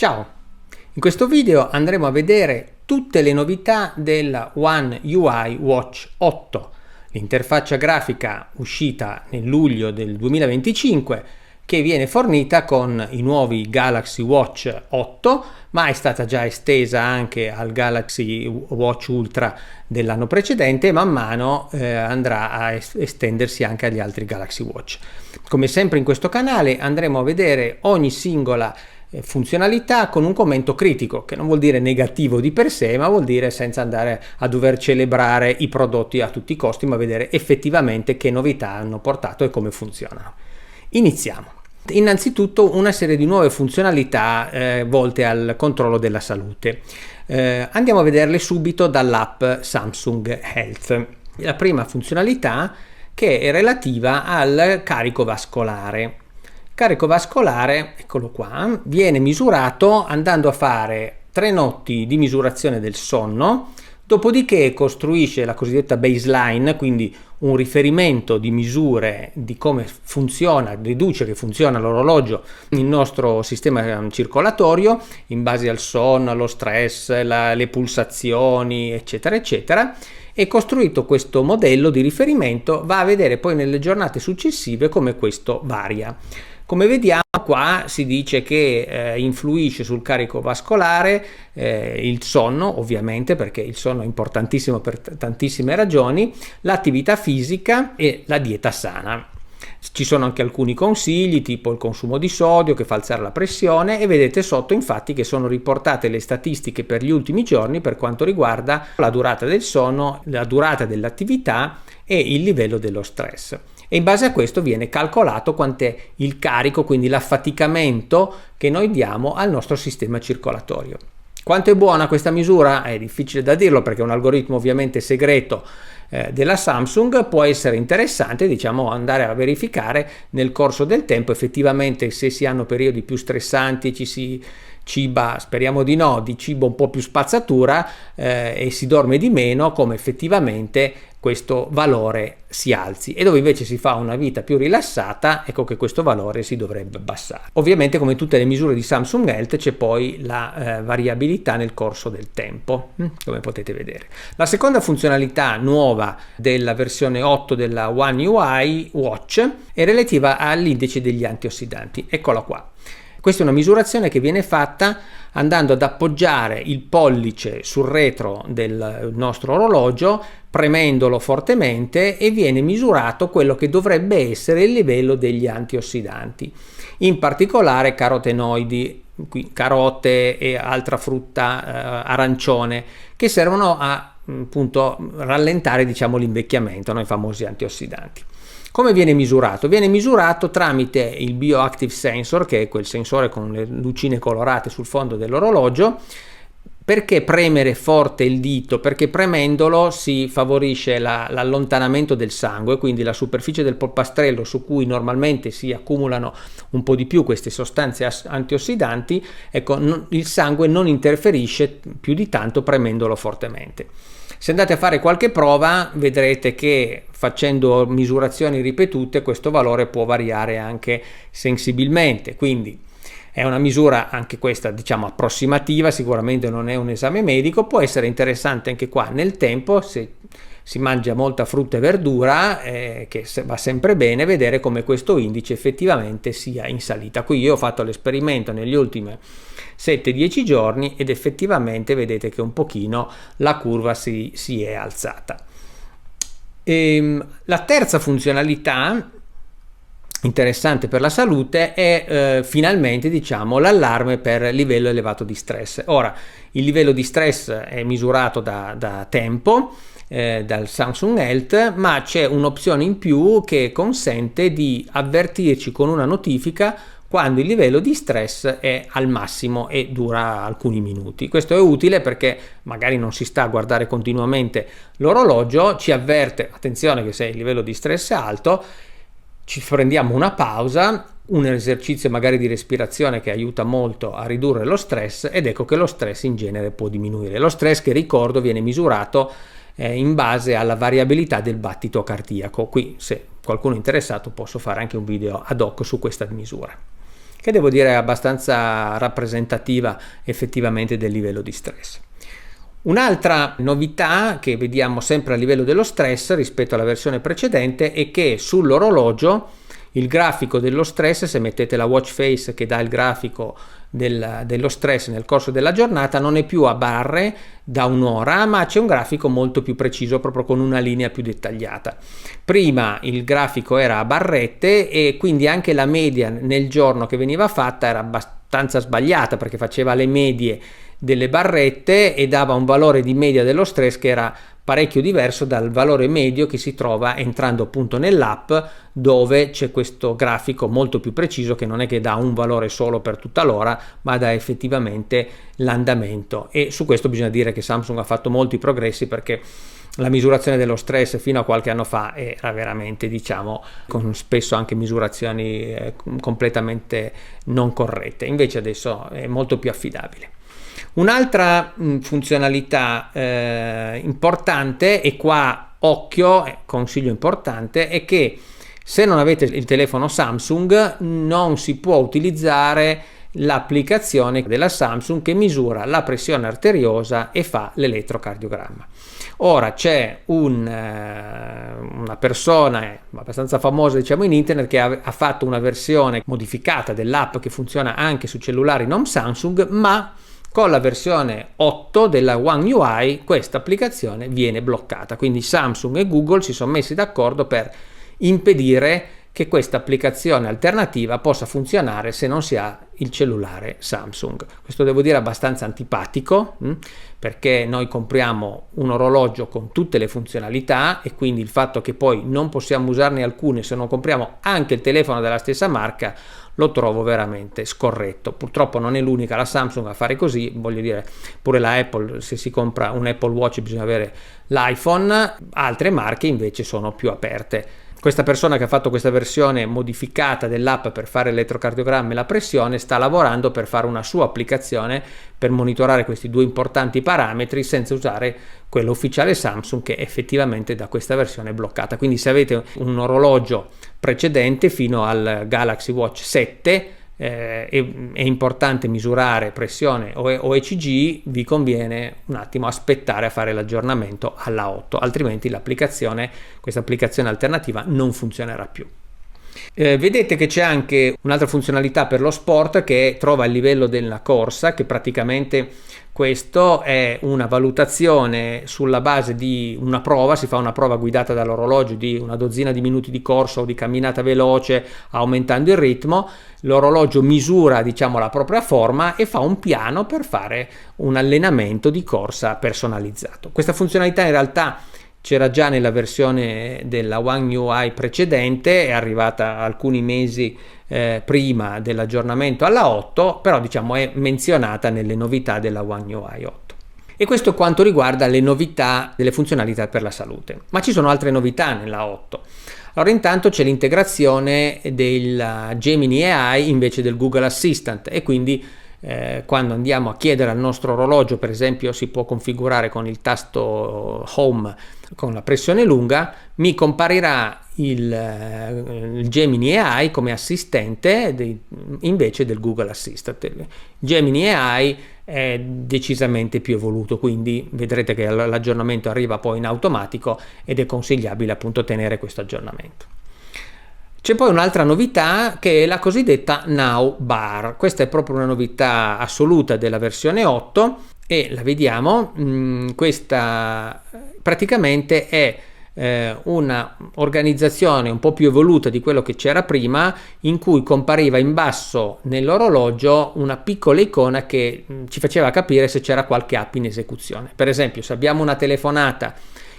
Ciao! In questo video andremo a vedere tutte le novità della One UI Watch 8, l'interfaccia grafica uscita nel luglio del 2025 che viene fornita con i nuovi Galaxy Watch 8, ma è stata già estesa anche al Galaxy Watch Ultra dell'anno precedente e man mano andrà a estendersi anche agli altri Galaxy Watch. Come sempre in questo canale andremo a vedere ogni singola funzionalità con un commento critico, che non vuol dire negativo di per sé, ma vuol dire senza andare a dover celebrare i prodotti a tutti i costi, ma vedere effettivamente che novità hanno portato e come funzionano. Iniziamo. Innanzitutto una serie di nuove funzionalità volte al controllo della salute. Andiamo a vederle subito dall'app Samsung Health. La prima funzionalità che è relativa al carico vascolare. Carico vascolare, eccolo qua, viene misurato andando a fare 3 notti di misurazione del sonno, dopodiché costruisce la cosiddetta baseline, quindi un riferimento di misure di come funziona, deduce che funziona l'orologio, il nostro sistema circolatorio, in base al sonno, allo stress, le pulsazioni, eccetera, eccetera. E costruito questo modello di riferimento va a vedere poi nelle giornate successive come questo varia. Come vediamo qua si dice che influisce sul carico vascolare il sonno, ovviamente, perché il sonno è importantissimo per tantissime ragioni, l'attività fisica e la dieta sana. Ci sono anche alcuni consigli, tipo il consumo di sodio che fa alzare la pressione, e vedete sotto infatti che sono riportate le statistiche per gli ultimi giorni per quanto riguarda la durata del sonno, la durata dell'attività e il livello dello stress. E in base a questo viene calcolato quant'è il carico, quindi l'affaticamento che noi diamo al nostro sistema circolatorio. Quanto è buona questa misura? È difficile da dirlo perché è un algoritmo ovviamente segreto della Samsung. Può essere interessante, diciamo, andare a verificare nel corso del tempo effettivamente se si hanno periodi più stressanti, ci si ciba, speriamo di no, di cibo un po' più spazzatura e si dorme di meno, come effettivamente questo valore si alzi, e dove invece si fa una vita più rilassata, ecco che questo valore si dovrebbe abbassare. Ovviamente, come tutte le misure di Samsung Health, c'è poi la variabilità nel corso del tempo, come potete vedere. La seconda funzionalità nuova della versione 8 della One UI Watch è relativa all'indice degli antiossidanti. Eccola qua. Questa è una misurazione che viene fatta andando ad appoggiare il pollice sul retro del nostro orologio, premendolo fortemente, e viene misurato quello che dovrebbe essere il livello degli antiossidanti, in particolare carotenoidi, carote e altra frutta arancione, che servono a appunto rallentare, diciamo, l'invecchiamento, i famosi antiossidanti. Come viene misurato? Viene misurato tramite il Bioactive Sensor, che è quel sensore con le lucine colorate sul fondo dell'orologio. Perché premere forte il dito? Perché premendolo si favorisce l'allontanamento del sangue, quindi la superficie del polpastrello su cui normalmente si accumulano un po' di più queste sostanze antiossidanti, ecco, il sangue non interferisce più di tanto premendolo fortemente. Se andate a fare qualche prova vedrete che facendo misurazioni ripetute questo valore può variare anche sensibilmente, quindi è una misura anche questa, diciamo, approssimativa, sicuramente non è un esame medico. Può essere interessante anche qua nel tempo, se si mangia molta frutta e verdura, che va sempre bene, vedere come questo indice effettivamente sia in salita. Qui io ho fatto l'esperimento negli ultimi 7-10 giorni ed effettivamente vedete che un pochino la curva si è alzata. La terza funzionalità interessante per la salute è finalmente, diciamo, l'allarme per livello elevato di stress. Ora, il livello di stress è misurato da tempo dal Samsung Health, ma c'è un'opzione in più che consente di avvertirci con una notifica quando il livello di stress è al massimo e dura alcuni minuti. Questo è utile perché magari non si sta a guardare continuamente l'orologio, ci avverte, attenzione, che se il livello di stress è alto, ci prendiamo una pausa, un esercizio magari di respirazione che aiuta molto a ridurre lo stress, ed ecco che lo stress in genere può diminuire. Lo stress, che ricordo, viene misurato in base alla variabilità del battito cardiaco. Qui, se qualcuno è interessato, posso fare anche un video ad hoc su questa misura. che devo dire è abbastanza rappresentativa effettivamente del livello di stress. Un'altra novità che vediamo sempre a livello dello stress rispetto alla versione precedente è che sull'orologio il grafico dello stress, se mettete la watch face che dà il grafico dello stress nel corso della giornata, non è più a barre da un'ora, ma c'è un grafico molto più preciso, proprio con una linea più dettagliata. Prima il grafico era a barrette e quindi anche la media nel giorno che veniva fatta era abbastanza sbagliata, perché faceva le medie delle barrette e dava un valore di media dello stress che era parecchio diverso dal valore medio che si trova entrando appunto nell'app, dove c'è questo grafico molto più preciso che non è che dà un valore solo per tutta l'ora, ma dà effettivamente l'andamento. E su questo bisogna dire che Samsung ha fatto molti progressi, perché la misurazione dello stress fino a qualche anno fa era veramente, diciamo, con spesso anche misurazioni completamente non corrette. Invece adesso è molto più affidabile. Un'altra funzionalità importante, e qua occhio, consiglio importante, è che se non avete il telefono Samsung non si può utilizzare l'applicazione della Samsung che misura la pressione arteriosa e fa l'elettrocardiogramma. Ora c'è una persona abbastanza famosa, diciamo, in internet, che ha fatto una versione modificata dell'app che funziona anche su cellulari non Samsung, ma con la versione 8 della One UI questa applicazione viene bloccata. Quindi Samsung e Google si sono messi d'accordo per impedire che questa applicazione alternativa possa funzionare se non si ha il cellulare Samsung. Questo devo dire abbastanza antipatico, perché noi compriamo un orologio con tutte le funzionalità e quindi il fatto che poi non possiamo usarne alcune se non compriamo anche il telefono della stessa marca lo trovo veramente scorretto. Purtroppo non è l'unica la Samsung a fare così, voglio dire, pure la Apple, se si compra un Apple Watch bisogna avere l'iPhone, altre marche invece sono più aperte. Questa persona che ha fatto questa versione modificata dell'app per fare l'elettrocardiogramma e la pressione sta lavorando per fare una sua applicazione per monitorare questi due importanti parametri senza usare quello ufficiale Samsung, che effettivamente da questa versione è bloccata. Quindi se avete un orologio precedente fino al Galaxy Watch 7 è importante misurare pressione o ECG, vi conviene un attimo aspettare a fare l'aggiornamento alla 8, altrimenti questa applicazione alternativa non funzionerà più. Vedete che c'è anche un'altra funzionalità per lo sport che trova il livello della corsa, che praticamente questo è una valutazione sulla base di una prova, si fa una prova guidata dall'orologio di una dozzina di minuti di corsa o di camminata veloce aumentando il ritmo, l'orologio misura, diciamo, la propria forma e fa un piano per fare un allenamento di corsa personalizzato. Questa funzionalità in realtà c'era già nella versione della One UI precedente, è arrivata alcuni mesi prima dell'aggiornamento alla 8, però diciamo è menzionata nelle novità della One UI 8. E questo quanto riguarda le novità delle funzionalità per la salute. Ma ci sono altre novità nella 8. Allora, intanto c'è l'integrazione del Gemini AI invece del Google Assistant, e quindi quando andiamo a chiedere al nostro orologio, per esempio, si può configurare con il tasto Home con la pressione lunga, mi comparirà il Gemini AI come assistente invece del Google Assistant. Il Gemini AI è decisamente più evoluto, quindi vedrete che l'aggiornamento arriva poi in automatico ed è consigliabile appunto tenere questo aggiornamento. C'è poi un'altra novità che è la cosiddetta Now Bar. Questa è proprio una novità assoluta della versione 8 e la vediamo. Questa praticamente è una organizzazione un po' più evoluta di quello che c'era prima, in cui compariva in basso nell'orologio una piccola icona che ci faceva capire se c'era qualche app in esecuzione. Per esempio, se abbiamo una telefonata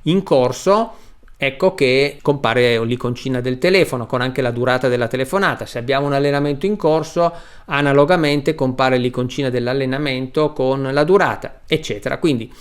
in corso, ecco che compare l'iconcina del telefono con anche la durata della telefonata. Se abbiamo un allenamento in corso, analogamente compare l'iconcina dell'allenamento con la durata, eccetera. Quindi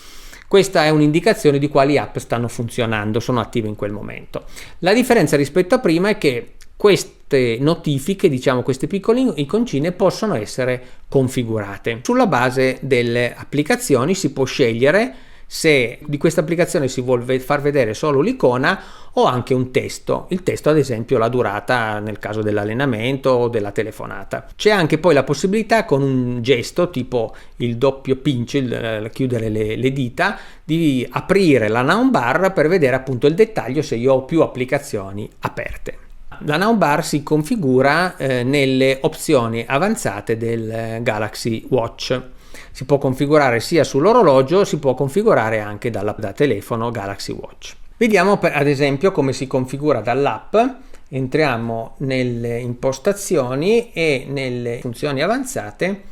questa è un'indicazione di quali app stanno funzionando, sono attive in quel momento. La differenza rispetto a prima è che queste notifiche, diciamo queste piccole iconcine, possono essere configurate. Sulla base delle applicazioni si può scegliere se di questa applicazione si vuole far vedere solo l'icona o anche un testo. Il testo, ad esempio, la durata nel caso dell'allenamento o della telefonata. C'è anche poi la possibilità, con un gesto tipo il doppio pinch, chiudere le dita, di aprire la navbar per vedere appunto il dettaglio se io ho più applicazioni aperte. La navbar si configura nelle opzioni avanzate del Galaxy Watch. Si può configurare sia sull'orologio, si può configurare anche da telefono Galaxy Watch. Vediamo ad esempio come si configura dall'app. Entriamo nelle impostazioni e nelle funzioni avanzate.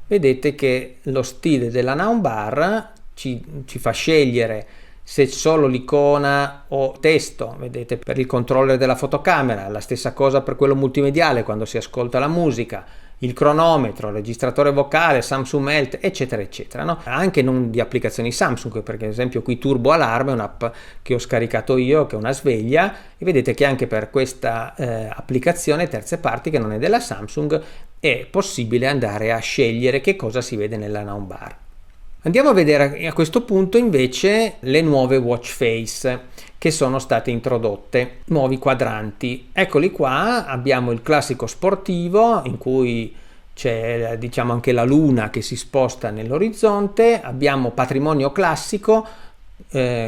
Vedete che lo stile della navbar ci fa scegliere se solo l'icona o testo. Vedete, per il controller della fotocamera, la stessa cosa per quello multimediale quando si ascolta la musica, il cronometro, il registratore vocale, Samsung Health, eccetera eccetera, no? Anche non di applicazioni Samsung, perché ad esempio qui Turbo Alarm è un'app che ho scaricato io, che è una sveglia, e vedete che anche per questa applicazione terze parti che non è della Samsung è possibile andare a scegliere che cosa si vede nella navbar. Andiamo a vedere a questo punto invece le nuove watch face che sono state introdotte, nuovi quadranti. Eccoli qua, abbiamo il classico sportivo in cui c'è diciamo anche la luna che si sposta nell'orizzonte, abbiamo patrimonio classico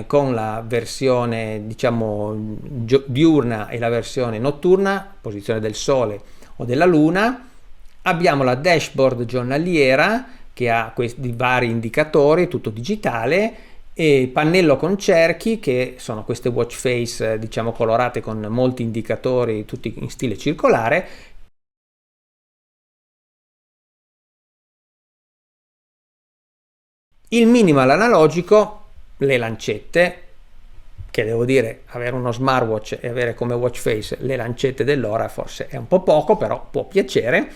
con la versione diciamo diurna e la versione notturna, posizione del sole o della luna, abbiamo la dashboard giornaliera che ha questi vari indicatori, tutto digitale, e pannello con cerchi, che sono queste watch face diciamo colorate con molti indicatori tutti in stile circolare. Il minimal analogico, le lancette, che devo dire, avere uno smartwatch e avere come watch face le lancette dell'ora forse è un po' poco, però può piacere.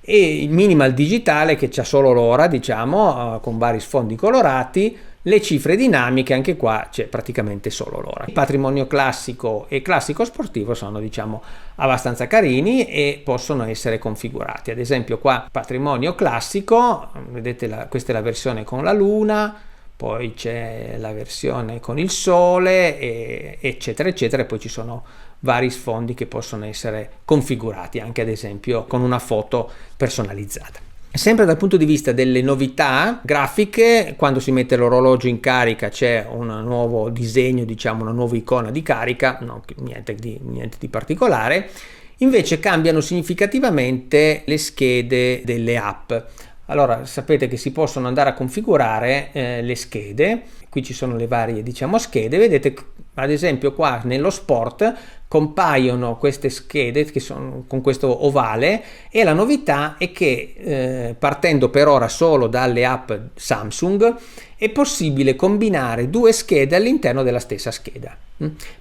E il minimal digitale che c'ha solo l'ora, diciamo, con vari sfondi colorati, le cifre dinamiche, anche qua c'è praticamente solo l'ora. Il patrimonio classico e classico sportivo sono diciamo abbastanza carini e possono essere configurati. Ad esempio qua patrimonio classico, vedete questa è la versione con la luna, poi c'è la versione con il sole, eccetera eccetera, e poi ci sono vari sfondi che possono essere configurati anche ad esempio con una foto personalizzata. Sempre dal punto di vista delle novità grafiche, quando si mette l'orologio in carica c'è un nuovo disegno, diciamo una nuova icona di carica, niente di particolare. Invece cambiano significativamente le schede delle app. Allora sapete che si possono andare a configurare le schede, qui ci sono le varie diciamo schede, vedete ad esempio qua nello sport compaiono queste schede che sono con questo ovale, e la novità è che partendo per ora solo dalle app Samsung è possibile combinare due schede all'interno della stessa scheda.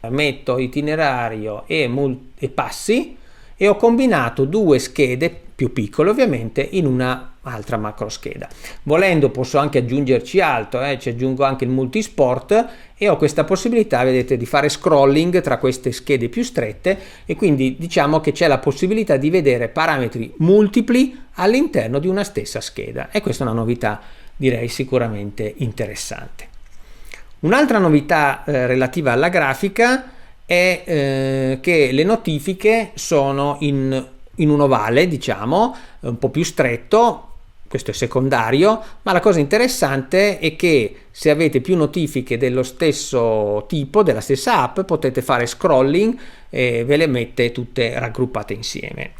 Metto itinerario e passi e ho combinato due schede più piccole ovviamente in una altra macro scheda. Volendo posso anche aggiungerci altro, ci aggiungo anche il multisport e ho questa possibilità, vedete, di fare scrolling tra queste schede più strette, e quindi diciamo che c'è la possibilità di vedere parametri multipli all'interno di una stessa scheda, e questa è una novità direi sicuramente interessante. Un'altra novità relativa alla grafica è che le notifiche sono in un ovale, diciamo, un po' più stretto. Questo è secondario, ma la cosa interessante è che se avete più notifiche dello stesso tipo, della stessa app, potete fare scrolling e ve le mette tutte raggruppate insieme.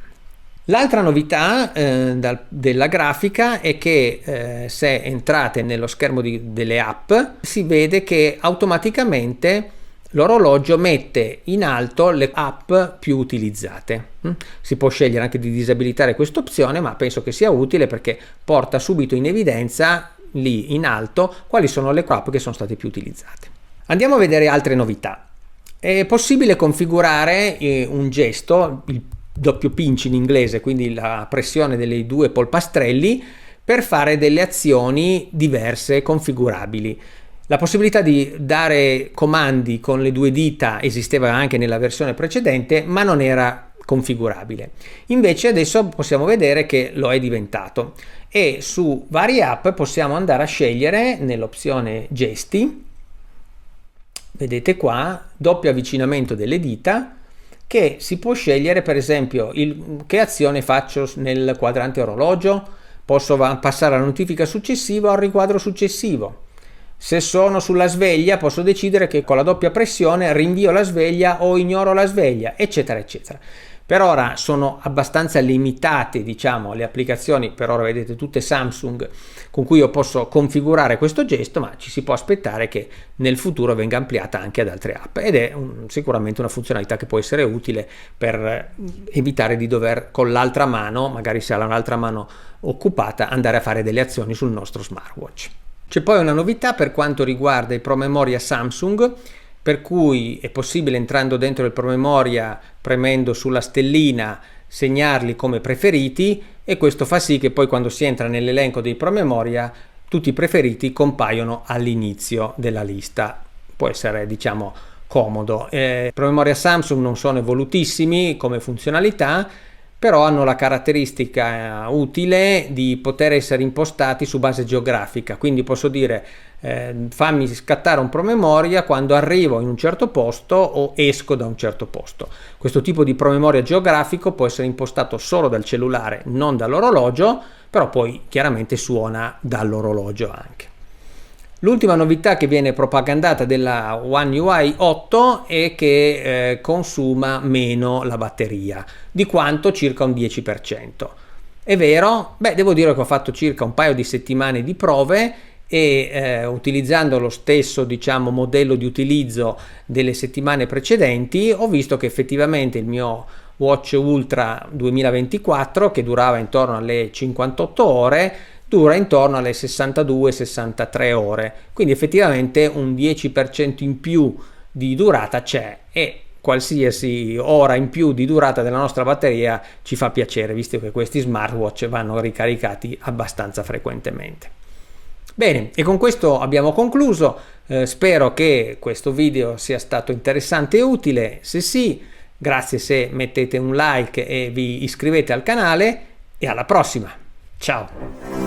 L'altra novità della grafica è che se entrate nello schermo delle app si vede che automaticamente l'orologio mette in alto le app più utilizzate. Si può scegliere anche di disabilitare questa opzione, ma penso che sia utile perché porta subito in evidenza lì in alto quali sono le app che sono state più utilizzate. Andiamo a vedere altre novità. È possibile configurare un gesto, il doppio pinch in inglese, quindi la pressione delle due polpastrelli, per fare delle azioni diverse configurabili. La possibilità di dare comandi con le due dita esisteva anche nella versione precedente, ma non era configurabile. Invece adesso possiamo vedere che lo è diventato, e su varie app possiamo andare a scegliere nell'opzione gesti, vedete qua, doppio avvicinamento delle dita, che si può scegliere per esempio che azione faccio nel quadrante orologio, posso passare alla notifica successiva o al riquadro successivo. Se sono sulla sveglia posso decidere che con la doppia pressione rinvio la sveglia o ignoro la sveglia, eccetera eccetera. Per ora sono abbastanza limitate, diciamo, le applicazioni, per ora vedete tutte Samsung, con cui io posso configurare questo gesto, ma ci si può aspettare che nel futuro venga ampliata anche ad altre app, ed è sicuramente una funzionalità che può essere utile per evitare di dover con l'altra mano, magari se ha l'altra mano occupata, andare a fare delle azioni sul nostro smartwatch. C'è poi una novità per quanto riguarda i promemoria Samsung, per cui è possibile, entrando dentro il promemoria, premendo sulla stellina, segnarli come preferiti, e questo fa sì che poi quando si entra nell'elenco dei promemoria tutti i preferiti compaiono all'inizio della lista. Può essere, diciamo, comodo. I promemoria Samsung non sono evolutissimi come funzionalità, però hanno la caratteristica utile di poter essere impostati su base geografica, quindi posso dire fammi scattare un promemoria quando arrivo in un certo posto o esco da un certo posto. Questo tipo di promemoria geografico può essere impostato solo dal cellulare, non dall'orologio, però poi chiaramente suona dall'orologio anche. L'ultima novità che viene propagandata della One UI 8 è che consuma meno la batteria, di quanto? Circa un 10%. È vero? Beh, devo dire che ho fatto circa un paio di settimane di prove e utilizzando lo stesso, diciamo, modello di utilizzo delle settimane precedenti, ho visto che effettivamente il mio Watch Ultra 2024, che durava intorno alle 58 ore, dura intorno alle 62-63 ore, quindi effettivamente un 10% in più di durata c'è, e qualsiasi ora in più di durata della nostra batteria ci fa piacere, visto che questi smartwatch vanno ricaricati abbastanza frequentemente. Bene, e con questo abbiamo concluso. Spero che questo video sia stato interessante e utile. Se sì, grazie se mettete un like e vi iscrivete al canale, e alla prossima. Ciao!